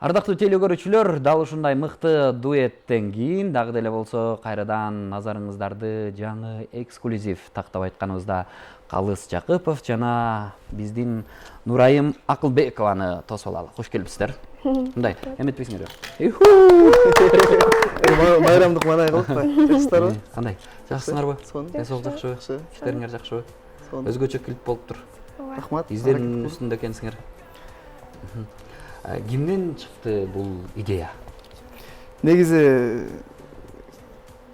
Ардактуу теле көрүүчүлөр, дал ушундай мыкты дуэттен кийин дагы деле болсо кайрадан назарыңыздарды жаңы эксклюзив тактап айтканыбызда Калыс Жакыпов жана биздин Нурайым Акылбекованы тосуп алалы. Кош келипсиздер. Мындай, эметпейсиңерби? Байрамдык маанай кылыкпы? Жакшысыздарбы? Кандай? Жакшысыңарбы? Ден соолук жакшыбы? Жакшы. Иштериңер жакшыбы? Өзгөчө клип болуптур. Рахмат. Изденүүнүн үстүндө экенсиңер. Кимден чыкты бул идея? Негизи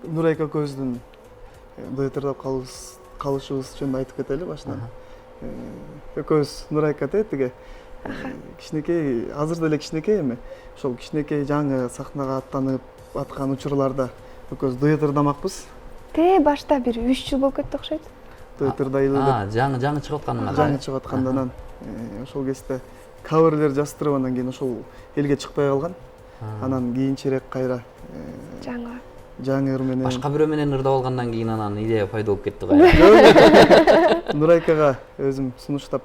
Нурайка көздүн дуэттердеп калышыбыз жөнүндө айтып кетели башынан. Экөөбүз Нурайка тиги кичинекей, азыр деле кичинекей эми. Ошол кичинекей жаңы сахнага аттанып аткан учурларда экөөбүз дуэт ырдамакпыз. Башта бир 3 жыл болуп кетти окшойт. Дуэт ырдайлы. Жаңы чыгып аткандан Жаңы чыгып аткандан ошол кезде каверлер жаздырып анан кийин ошол элге чыкпай калган. Анан кийинчерээк кайра жаңы ыр менен башка бирөө менен ырдап алгандан кийин анан идея пайда болуп кетти го. Нурайкага өзүм сунуштап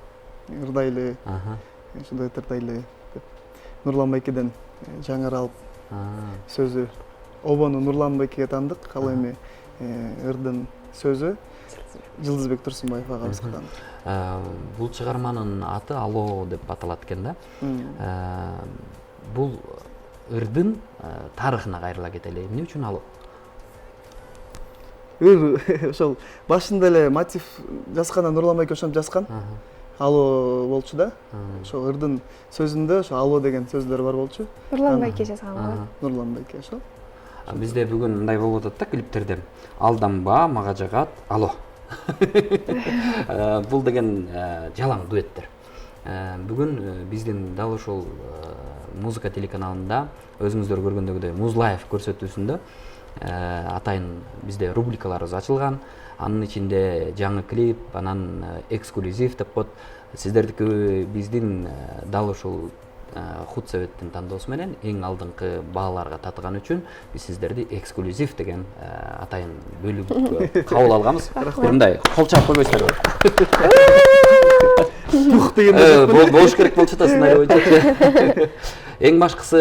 ырдайлы, ушундай ырдайлы деп Нурлан Байкеден жаңыр алып сөзү обону Нурлан Байкеге таандык. Ал эми ырдын сөзү Жылдызбек Турсунбаев агабызга таандык. Бул чыгарманын аты Алло деп аталат экен да. Бул ырдын тарыхына кайрыла кетели. Эмне үчүн Алло? Ошол башында эле мотив жазганда Нурлан Байке ошентип жазган. Алло болчу да. Ошол ырдын сөзүндө ошо Алло деген сөздөр бар болчу. Нурлан Байке жазган го. Нурлан Байке ошол. Бизде бүгүн мындай болуп атат да клиптерде. Алданба, мага жагат, Алло. Бул деген жалаң дуэттер. Бүгүн биздин дал ушул музыка телеканалында өзүңүздөр көргөндөгүдөй Музлайф көрсөтүүсүндө атайын бизде рубрикаларыбыз ачылган. Анын ичинде жаңы клип, анан эксклюзив деп коет. Сиздердики биздин дал ушул Худсоветтин тандоосу менен эң алдыңкы бааларга татыган үчүн биз сиздерди эксклюзив деген атайын бөлүккө кабыл алганбыз. Мындай кол чаап койбойсуздарбы? Тух дегенде болуш керек болчу да сценарий боюнча. Эң башкысы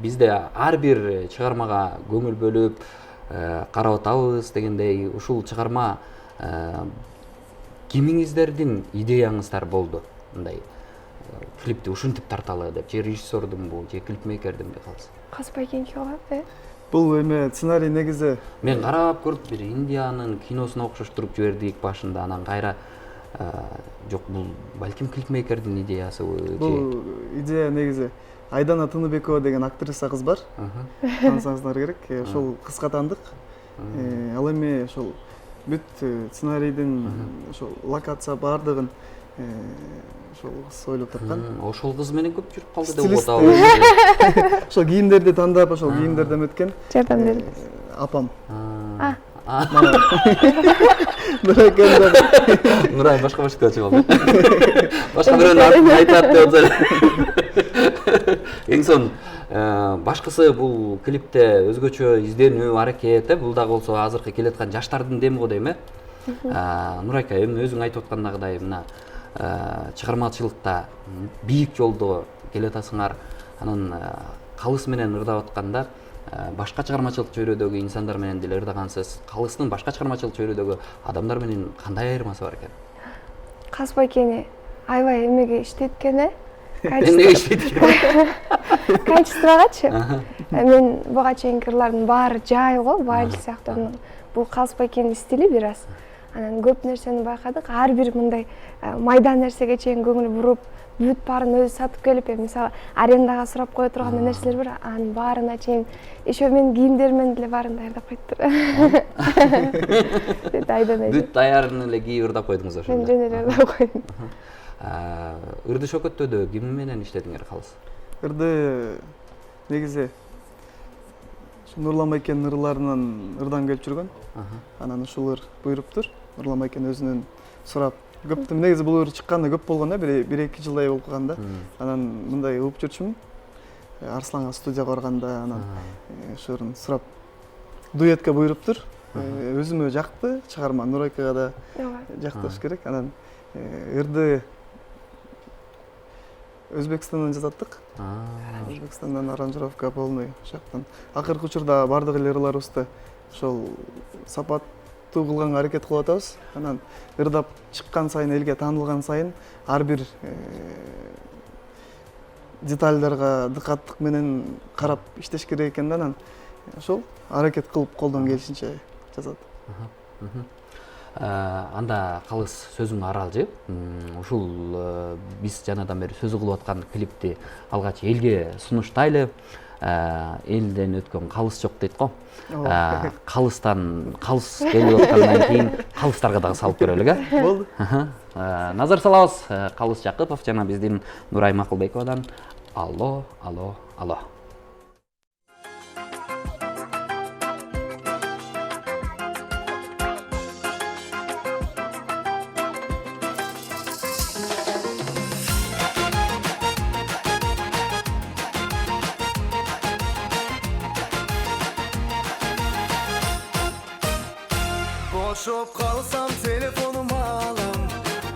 бизде ар бир чыгармага көңүл бөлүп карап атабыз дегендей ушул чыгарма кимиңиздердин идеяңыздар болду? Мындай клипти ушинтип тарталы деп, же режиссердунбу, же клипмейкердинби калса? Калыс Байкеники го. Бул эми сценарий негизи Мен карап көрүп бир Индиянын киносуна окшоштуруп жибердик башында, анан кайра жок бул балким клипмейкердин идеясыбы. Бул идея негизи Айдана Тыныбекова деген актриса кыз бар. Таанысаңыздар керек. Ошол кызга таандык. Ал эми ошол бүт сценарийдин ошол локация бардыгын ошол кыз ойлоп тапкан. Ошол кыз менен көп жүрүп калды деп атабыз. Ошол кийимдерди тандап, ошол кийимдерден өткөн Жардам берди. апам. Нурай башка башка чыгып алды. Башка бирөөнүн атын айтат деп атса. Эң сон башкысы бул клипте өзгөчө изденүү, аракет, бул дагы болсо азыркы келаткан жаштардын деми го дейм. Нурайка, эми өзүң айтып аткандагыдай мына чыгармачылыкта бийик жолдо келатасыңар. Анан Калыс менен ырдап атканда башка чыгармачылык чөйрөдөгү инсандар менен деле ырдагансыз. Калыстын башка чыгармачылык чөйрөдөгү адамдар менен кандай айырмасы бар экен? Калыс Байкени аябай эмеге иштейт экен, Эмнеге иштейт экен? Качествогачы. Мен буга чейинки ырлардын баары жай го, вальс сыяктуу. Бул Калыс Байкенин стили бир аз. Анан көп нерсени байкадык. Ар бир мындай майда нерсеге чейин көңүл буруп, бүт баарын өзү сатып келип, мисалы арендага сурап кое турган нерселер бар. Анын баарына чейин еще мен кийимдериммен деле баарын даярдап коюптур. Бүт даярын эле кийип ырдап койдуңуз ошондо. Мен жөн эле ырдап койдум. Ырды шөкөттөдө ким менен иштедиңер Калыс? Ырды негизи Нурлан Байкенин ырларынан ырдан келип жүргөн. Анан ушул ыр буйруптур. Нурлан Байкен өзүнөн сурап көптүм. Негизи бул ыр чыкканда көп болгон да, 1-2 жылдай болуп калганда. Анан мындай угуп жүрчүмүн. Арсланга студияга барганда анан ошорун сурап дуэтке буйруптур. Өзүмө жакты чыгарма, Нурайкага да жакташ керек. Анан ырды Өзбекстандан жасаттык. Өзбекстандан аранжировка полный жактан. Акыркы учурда бардык эле ырларыбызды ошол сапаттуу кылганга аракет кылып атабыз. Анан ырдап чыккан сайын, элге таанылган сайын ар бир детальдарга дыкаттык менен карап иштеш керек экен да, анан ошол аракет кылып колдон келишинче жазат. Анда калыс сөзүң аралжы. Ушул биз жанадан бери сөз кылып аткан клипти алгач элге сунуштайлы. Элден өткөн калыс жок дейт го. Калыстан калыс келип аткандан кийин калыстарга дагы салып көрөлүк, Болду. Назар салабыз. Калыс Жакыпов жана биздин Нурай Макулбековадан алло, алло, алло. Бошоп калсам телефонума алам,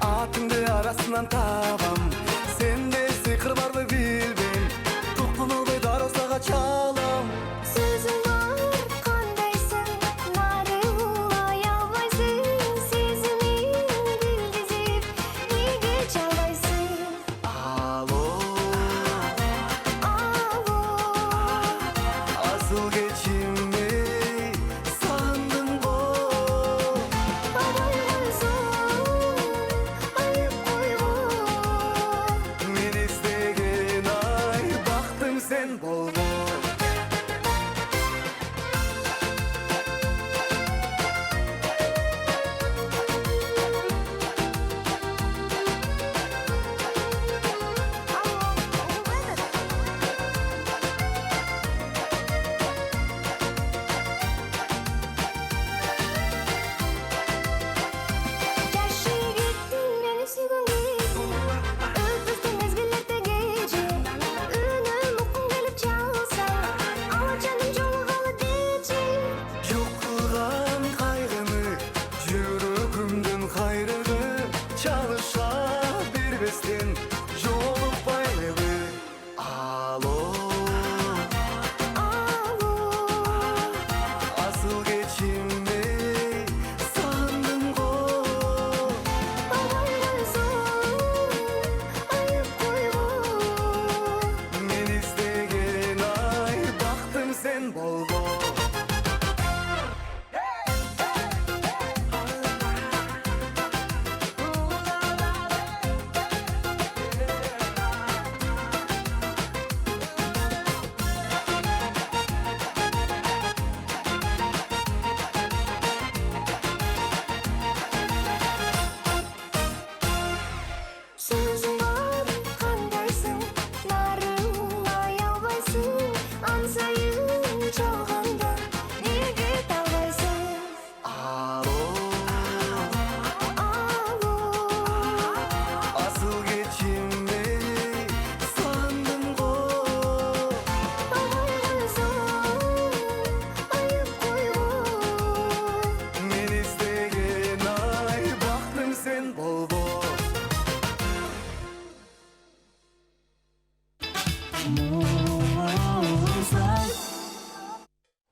атыңды арасынан табам. Сенде сыйкыр барбы билбейм, токтон албай даросага чалам. Сөзің бар қандайсың, нары улай албайсың, сезімін білгізіп, неге чалбайсың? Алло, Алло, асыл кечимди сагындым го. абай койсоң, айып койгон. Мен издеген ай, бактың сен болгон. Жашы кеттің мені сүйген кезде, өтпестің мезгілдерде кеше. Үнім ұққың келіп çalsa, ала жаным жолығалы дечи. Жоқ кылган кайгыны, жүрөгүмдүн кайрыгы, чалыша бербестен жолукпайлыбы. Алло, Алло, асыл кечимди сагындым го. абай койсоң, айып койгон. Мен издеген ай, бактың сен болгон. Сөзің бар қандайсың, нары улай албайсың, аңсайын чалғанда, неге табайсың? Алло, Алло, асыл кечимди сагындым го. абай койсоң, айып койгон. Мен издеген ай, бактың сен болгон.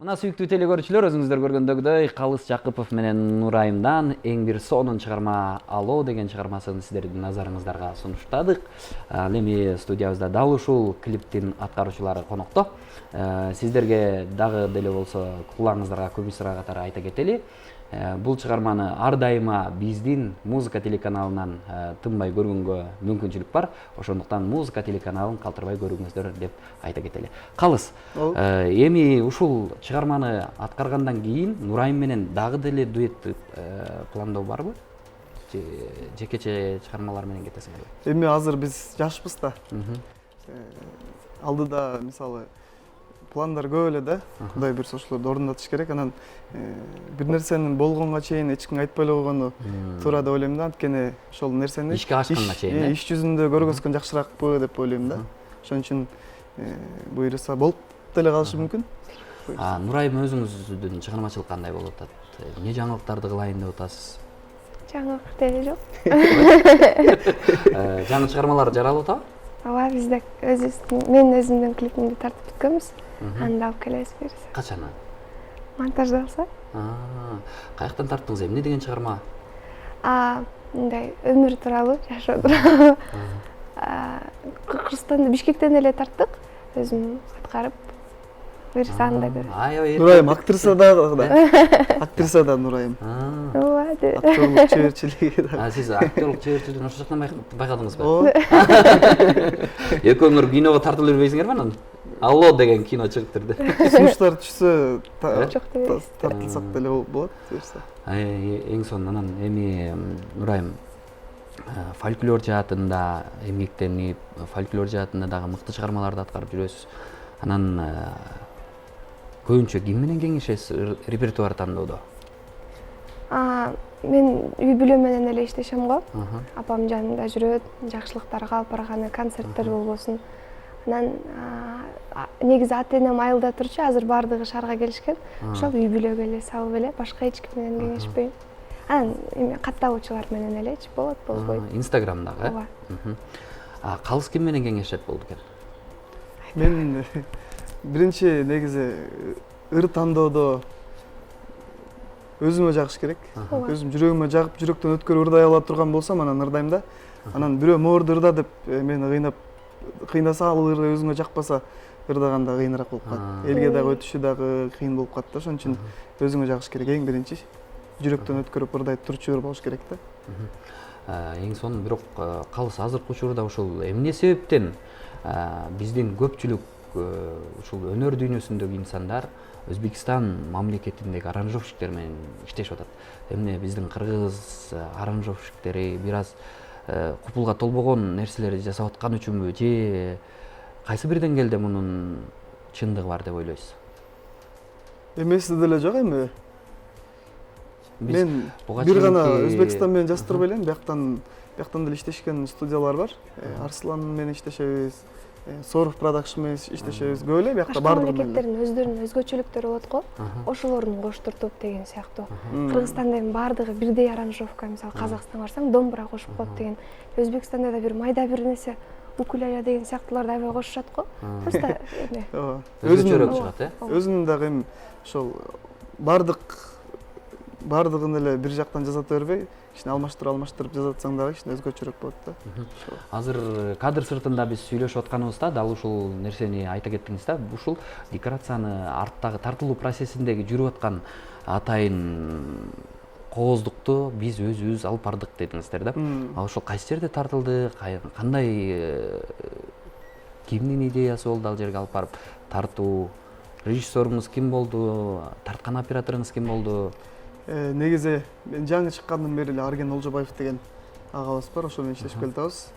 Мына сүйүктүү телекөрүүчүлөр, өзүңүздөр көргөндөгүдөй Калыс Жакыпов менен Нурайымдан эң бир сонун чыгарма Алло деген чыгармасын сиздердин назарыңыздарга сунуштадык. Ал эми студиябызда дал ушул клиптин аткаруучулары конокто. Сиздерге дагы деле болсо кулаңыздарга күмүс сыра катары айта кетели. Бул чыгарманы ар дайыма биздин музыка телеканалынан тынбай көргөнгө мүмкүнчүлүк бар. Ошондуктан музыка телеканалын калтырбай көрүңүздөр деп айта кетели. Калыс, эми ушул чыгарманы аткаргандан кийин Нурайым менен дагы деле дуэт пландоо барбы? Жекече чыгармалар менен кетесиңерби? Эми азыр биз жашпыз да. Алдыда мисалы пландар көп эле да. Кудай буйрса ошолорду орундатыш керек. Анан бир нерсенин болгонго чейин эч кимге айтпай эле койгону туура деп ойлойм да. Анткени ошол нерсени ишке ашканга чейин, иш жүзүндө көргөзгөн жакшыракпы деп ойлойм да. Ошон үчүн буйрса болуп деле калышы мүмкүн. Нурайым өзүңүздүн чыгармачылык кандай болуп атат? Эмне жаңылыктарды кылайын деп атасыз? Жаңылык деле жок. Жаңы чыгармалар жаралып атабы? ооба биз да мен өзүмдүн клипимди тартып бүткөнбүз. Аны да алып келебиз берсе. Качан? Монтаждалса. Каяктан тарттыңыз? Эмне деген чыгарма? Мындай өмүр тууралуу, жашоо тууралуу. Кыргызстанда, Бишкектен эле тарттык. Өзүм аткарып берсе аны да көрөт. Аябай. Нурайым актриса да. Актриса да Нурайым. Ооба. Актерлук чеберчилиги да. Сиз актерлук чеберчилигин ошол жактан байкадыңызбы? Ооба. Экөөңөр киного тартылып жүрбөйсүңөрбү анан? Алло деген кино чыгып турду. Сунуштар түшсө Жок дебейбиз. тартылсак деле болот. Эң сонун анан эми Нурайым фольклор жаатында эмгектенип, фольклор жаатында дагы мыкты чыгармаларды аткарып жүрөсүз. Анан көбүнчө ким менен кеңешесиз репертуар тандоодо? Мен үй бүлөм менен эле иштешем го. Апам жанымда жүрөт, жакшылыктарга алып барганы, концерттер болбосун. Анан негизи ата-энем айылда турчу, азыр баардыгы шаарга келишкен. Ошол үй бүлөгө эле салып эле, башка эч ким менен кеңешпейм. Анан эми катталуучулар менен элечи болот, болбойт. Инстаграмдагы? Ооба. Калыс ким менен кеңешет болду экен? Мен биринчи негизи ыр тандоодо өзүмө жагыш керек. Өзүм жүрөгүмө жагып, жүрөктөн өткөрүп ырдай ала турган болсом, анан ырдайм да. Анан бирөө моорду ырда деп мени кыйнаса, ал ыр өзүңө жакпаса, ырдаганда кыйыныраак болуп калат. Элге дагы өтүшү дагы кыйын болуп калат да. Ошон үчүн өзүңө жагыш керек. Эң биринчи жүрөктөн өткөрүп ырдай турчу ыр болуш керек да. Эң сонун, бирок калыс азыркы учурда ушул эмне себептен биздин көпчүлүк ушул өнөр дүйнөсүндөгү инсандар Өзбекстан мамлекетиндеги аранжировщиктер менен иштешип атат. Эмне биздин кыргыз аранжировщиктери бир аз купулга толбогон нерселерди жасап аткан үчүнбү, же кайсы бир деңгээлде мунун чындыгы бар деп ойлойсуз? Эмеси деле жок эми. Мен буга бир гана чейинки- Өзбекстан менен жастырбай элем, бияктан деле иштешкен студиялар бар. Арслан менен иштешебиз, Соров продакшн менен иштешебиз. Көп эле биякта Башка бардыгы менен. мамлекеттердин өздөрүнүн өзгөчөлүктөрү болот го. Ошолордун коштуртуп деген сыяктуу. Кыргызстанда эми бардыгы бирдей аранжировка, мисалы Казакстанга барсаң домбура кошуп коет деген. Өзбекстанда да бир майда бир нерсе укулеле деген сыяктууларды аябай кошушат го. Просто эме. Ооба. Өзгөчөрөөк чыгат, Өзүнүн дагы эми ошол бардыгын эле бир жактан жасата бербей, кичине алмаштырып жасатсаң дагы кичине өзгөчөрөөк болот да. Азыр кадр сыртында биз сүйлөшүп атканыбызда дал ушул нерсени айта кеттиңиз да. Ушул декорацияны арттагы тартылуу процессиндеги жүрүп аткан атайын кооздукту биз өзүбүз алып бардык дедиңиздер да. Ошол кайсы жерде тартылды, кандай кимдин идеясы болду ал жерге алып барып тартуу? Режиссерыңыз ким болду? Тарткан операторуңуз ким болду? Негизи мен жаңы чыккандан бери эле Арген Олжобаев деген агабыз бар, ошол менен иштешип келатабыз.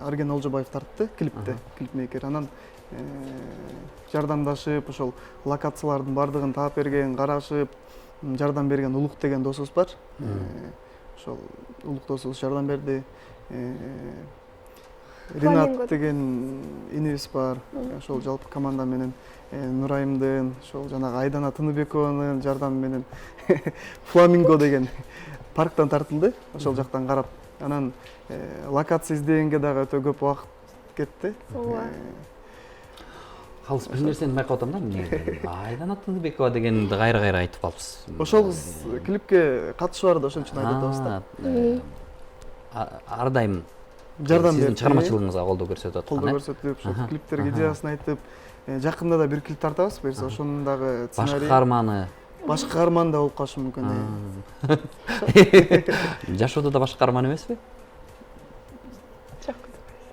Арген Олжобаев тартты клипти, клипмейкер. Анан жардамдашып, ошол локациялардын бардыгын таап берген, карашып, жардам берген Улук деген досубуз бар. Ошол Улук досубуз жардам берди. Ринат деген инибиз бар. Ошол жалпы команда менен Нурайымдын, ошол жанагы Айдана Тыныбекованын жардамы менен Фламинго деген парктан тартылды. Ошол жактан карап, анан локация издегенге дагы өтө көп убакыт кетти. Калыс бир нерсени байкап атам да. Айдана Тыныбекова дегенди кайра айтып калыпсыз. Ошол кыз клипке катышы бар да, ошон үчүн айтып атабыз да. Ар дайым жардам сиздин берип, чыгармачылыгыңызга колдоо көрсөтүп аткан. колдоо көрсөтүп, ошол клиптерге идеясын айтып, жакында да бир клип тартабыз, берсе ошонун дагы Баш сценарий. каарманы. Баш каарман да болуп калышы мүмкүн. Жашоодо да баш каарман эмеспи?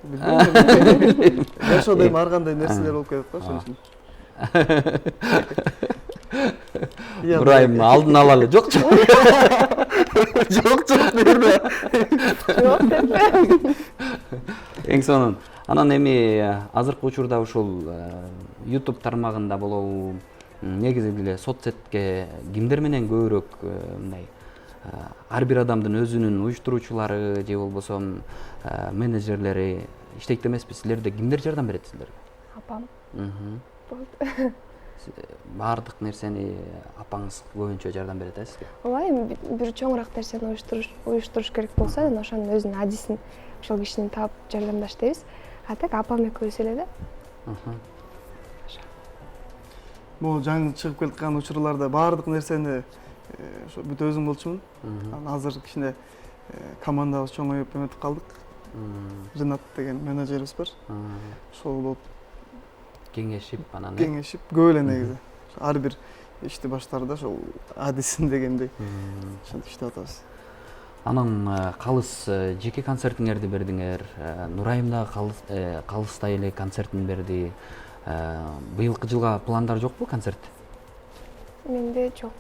Билбейм. Жашоодо эми ар кандай нерселер болуп кетет го, ошон үчүн. Нурайым алдын ала эле жок Жок дейм. Эң сонун. Анан эми азыркы учурда ушул YouTube тармагында болобу, негизи эле соцсетке кимдер менен көбүрөөк мындай ар бир адамдын өзүнүн уюштуруучулары же болбосо менеджерлери иштейт эмеспи? Силерде кимдер жардам берет силерге? Апам. Баардык нерсени апаңыз көбүнчө жардам берет сизге? Ооба, эми бир чоңураак нерсени уюштуруш керек болсо, анан ошонун өзүнүн адисин ошол кишини таап жардамдаштайбыз. А так апам экөөбүз эле да. Бул жаңы чыгып келаткан учурларда баардык нерсени ошо бүт өзүм болчумун. Анан азыр кичине командабыз чоңоюп эметип калдык. Ринат деген менеджерибиз бар. Ошол болуп Кеңешип анан кеңешип көп эле негизи. Ар бир ишти баштаарда ошол адисин дегендей ошентип иштеп атабыз. Анан калыс жеке концертиңерди бердиңер. Нурайым да калыстай эле концертин берди. Быйылкы жылга пландар жокпу концерт? Менде жок.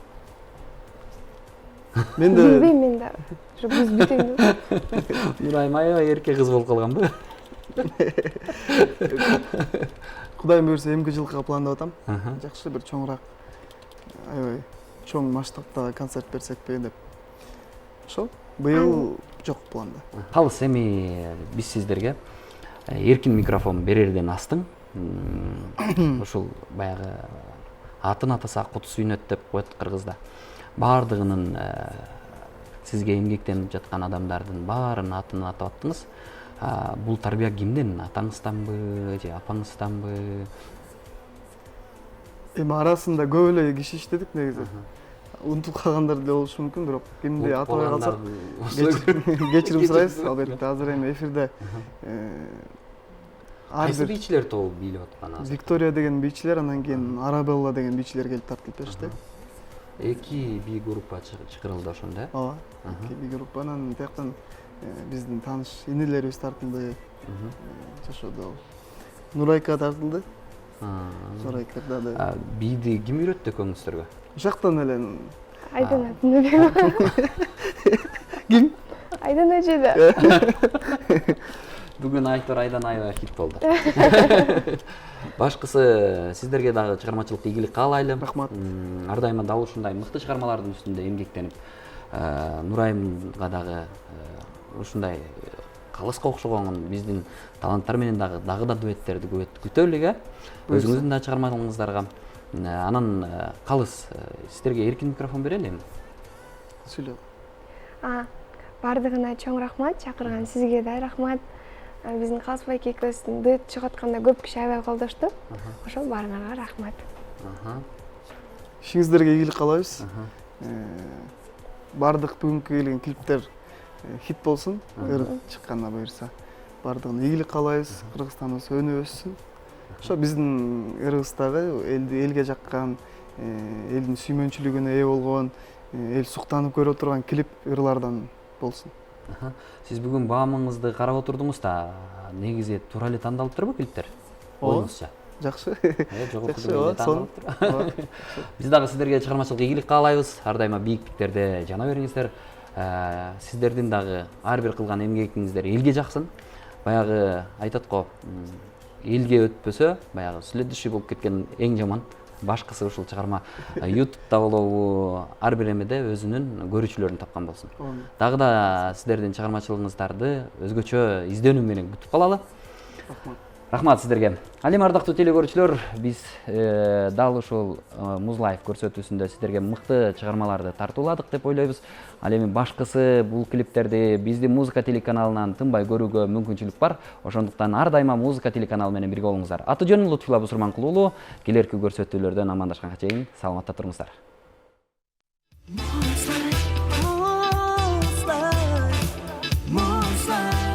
Менде Билбейм мен да. Ушу биз бүтөйүн деп. Нурайым аябай эрке кыз болуп калганбы? Кудайым буйрса эмки жылга пландап атам. Жакшы бир чоңураак аябай чоң масштабта концерт берсекпи деп. Ошол быйыл жок планда. Калыс эми биз сиздерге эркин микрофон берерден астың. Ушул баягы атын атаса куту сүйнөт деп коет кыргызда. Баардыгынын сизге эмгектенип жаткан адамдардын баарын атын атап аттыңыз. Бул тарбия кимден? Атаңызданбы же апаңызданбы? Эми арасында көп эле киши иштедик негизи. Унутуп калгандар деле болушу мүмкүн, бирок кимди атабай калсак кечирим сурайбыз. Албетте азыр эми эфирде Кайсы бийчилер тобу бийлеп аткан азыр? Виктория деген бийчилер, анан кийин Арабелла деген бийчилер келип тартылып беришти. Эки бий группа чакырылды ошондо, э? Ооба. Эки группа, анан тияктан биздин тааныш инелерибиз тартылды. Жашоодо Нурайка тартылды. Нурайка да. Бийди ким үйрөттү экөөңүздөргө? Ошактан эле Айдан атынбек. ким? Айдан эже да. Бүгүн Айтор Айдан аябай хит болду. Башкысы сиздерге дагы чыгармачылыкта ийгилик каалайлы. Рахмат. Ар дайыма дал ушундай мыкты чыгармалардын үстүндө эмгектенип, Нурайымга дагы ушундай калыска окшогон биздин таланттар менен дагы да дуэттерди күтөлүк, э? Өзүңүздүн да чыгармаларыңыздарга. Анан калыс сиздерге эркин микрофон берели эми. Сүйлө. Бардыгына чоң рахмат, чакырган сизге да рахмат. Биздин Калыс байке экөөбүздүн дуэт чыгып атканда көп киши аябай колдошту. Ошол баарыңарга рахмат. Ишиңиздерге ийгилик каалайбыз. Бардык бүгүнкү келген клиптер хит болсун, чыкканда буйрса. Бардыгына ийгилик каалайбыз. Кыргызстаныбыз өнүп өссүн. Ошо биздин Кыргыздагы элге жаккан, элдин сүймөнчүлүгүнө ээ болгон, эл суктанып көрүп турган клип ырлардан болсун. Сиз бүгүн баамыңызды карап отурдуңуз да, негизи туура эле тандалып турбу клиптер? Оюңузча. Жакшы. Жакшы. Биз дагы сиздерге чыгармачылык ийгилик каалайбыз. Ар дайыма бийиктиктерде жана бериңиздер. Сиздердин дагы ар бир кылган эмгегиңиздер элге жаксын. Баягы айтат го, элге өтпөсө, баягы следующий болуп кеткен эң жаман. Башкысы ушул чыгарма YouTube'да болобу, ар бир эмеде өзүнүн көрүүчүлөрүн тапкан болсун. Дагы да сиздердин чыгармачылыгыңыздарды өзгөчө изденүү менен күтүп калалы. Рахмат сиздерге. Ал эми ардактуу теле көрүүчүлөр, биз дал ушул Muz Life көрсөтүүсүндө сиздерге мыкты чыгармаларды тартууладык деп ойлойбуз. Ал эми башкысы бул клиптерди биздин музыка телеканалынан тынбай көрүүгө мүмкүнчүлүк бар. Ошондуктан ар дайыма музыка телеканалы менен бирге болуңуздар. Аты жөнүм Лутфулла Бусурманкулуу уулу. Келерки көрсөтүүлөрдөн амандашканга чейин саламатта туруңуздар. Muz life.